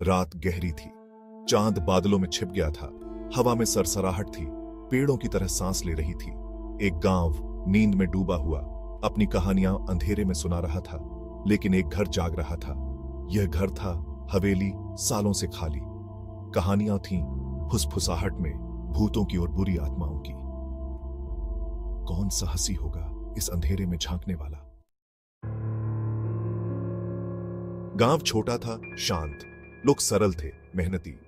रात गहरी थी, चांद बादलों में छिप गया था, हवा में सरसराहट थी, पेड़ों की तरह सांस ले रही थी। एक गांव नींद में डूबा हुआ अपनी कहानियां अंधेरे में सुना रहा था, लेकिन एक घर जाग रहा था। यह घर था हवेली, सालों से खाली। कहानियां थीं फुसफुसाहट में, भूतों की और बुरी आत्माओं की। कौन साहसी होगा इस अंधेरे में झांकने वाला? गांव छोटा था, शांत। लोग सरल थे, मेहनती।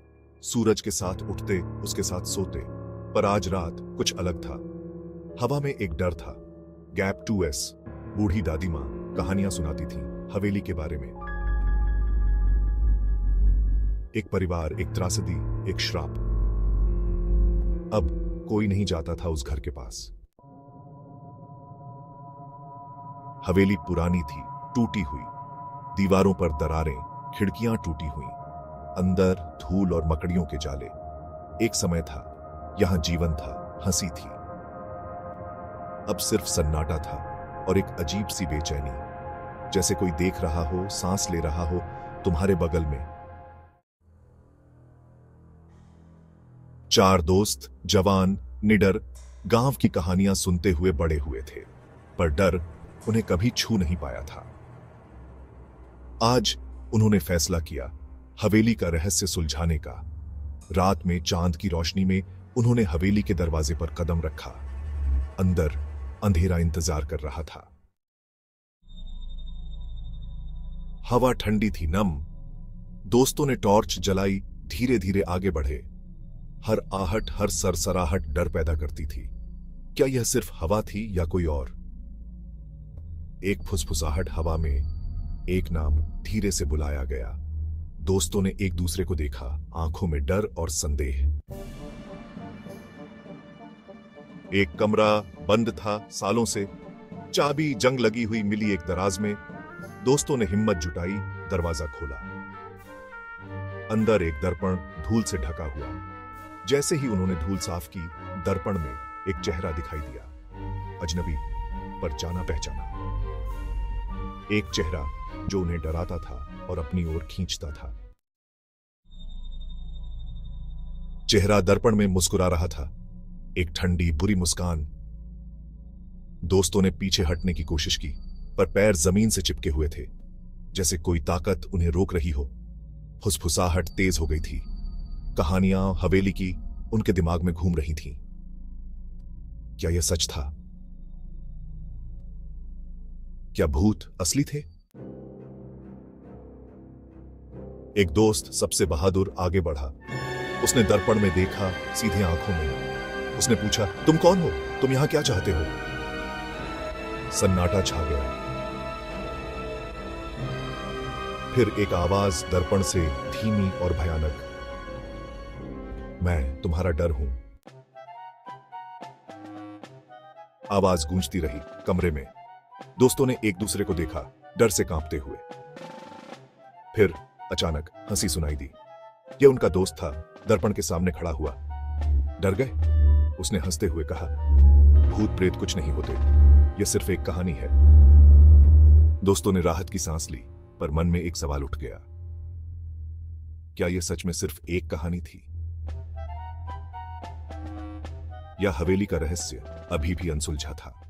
सूरज के साथ उठते, उसके साथ सोते। पर आज रात कुछ अलग था। हवा में एक डर था। गैप 2S बूढ़ी दादी मां कहानियां सुनाती थी हवेली के बारे में। एक परिवार, एक त्रासदी, एक श्राप। अब कोई नहीं जाता था उस घर के पास। हवेली पुरानी थी, टूटी हुई। दीवारों पर दरारें, खिड़कियां टूटी हुई। अंदर धूल और मकड़ियों के जाले। एक समय था, यहां जीवन था, हंसी थी। अब सिर्फ सन्नाटा था और एक अजीब सी बेचैनी, जैसे कोई देख रहा हो, सांस ले रहा हो तुम्हारे बगल में। 4 दोस्त, जवान, निडर, गांव की कहानियां सुनते हुए बड़े हुए थे, पर डर उन्हें कभी छू नहीं पाया था। आज उन्होंने फैसला किया, हवेली का रहस्य सुलझाने का। रात में चांद की रोशनी में उन्होंने हवेली के दरवाजे पर कदम रखा। अंदर अंधेरा इंतजार कर रहा था। हवा ठंडी थी, नम। दोस्तों ने टॉर्च जलाई, धीरे धीरे आगे बढ़े। हर आहट, हर सरसराहट डर पैदा करती थी। क्या यह सिर्फ हवा थी या कोई और? एक फुसफुसाहट हवा में, एक नाम धीरे से बुलाया गया। दोस्तों ने एक दूसरे को देखा, आंखों में डर और संदेह। एक कमरा बंद था सालों से, चाबी जंग लगी हुई मिली एक दराज में। दोस्तों ने हिम्मत जुटाई, दरवाजा खोला। अंदर एक दर्पण धूल से ढका हुआ। जैसे ही उन्होंने धूल साफ की, दर्पण में एक चेहरा दिखाई दिया। अजनबी पर जाना पहचाना। एक चेहरा जो उन्हें डराता था और अपनी ओर खींचता था। चेहरा दर्पण में मुस्कुरा रहा था, एक ठंडी बुरी मुस्कान। दोस्तों ने पीछे हटने की कोशिश की, पर पैर जमीन से चिपके हुए थे, जैसे कोई ताकत उन्हें रोक रही हो। फुसफुसाहट तेज हो गई थी। कहानियां हवेली की उनके दिमाग में घूम रही थीं। क्या यह सच था? क्या भूत असली थे? एक दोस्त, सबसे बहादुर, आगे बढ़ा। उसने दर्पण में देखा, सीधे आंखों में। उसने पूछा, तुम कौन हो? तुम यहां क्या चाहते हो? सन्नाटा छा गया। फिर एक आवाज दर्पण से, धीमी और भयानक, मैं तुम्हारा डर हूं। आवाज गूंजती रही कमरे में। दोस्तों ने एक दूसरे को देखा, डर से कांपते हुए। फिर अचानक हंसी सुनाई दी। यह उनका दोस्त था, दर्पण के सामने खड़ा हुआ। डर गए? उसने हंसते हुए कहा, भूत प्रेत कुछ नहीं होते, यह सिर्फ एक कहानी है। दोस्तों ने राहत की सांस ली, पर मन में एक सवाल उठ गया। क्या यह सच में सिर्फ एक कहानी थी, या हवेली का रहस्य अभी भी अनसुलझा था?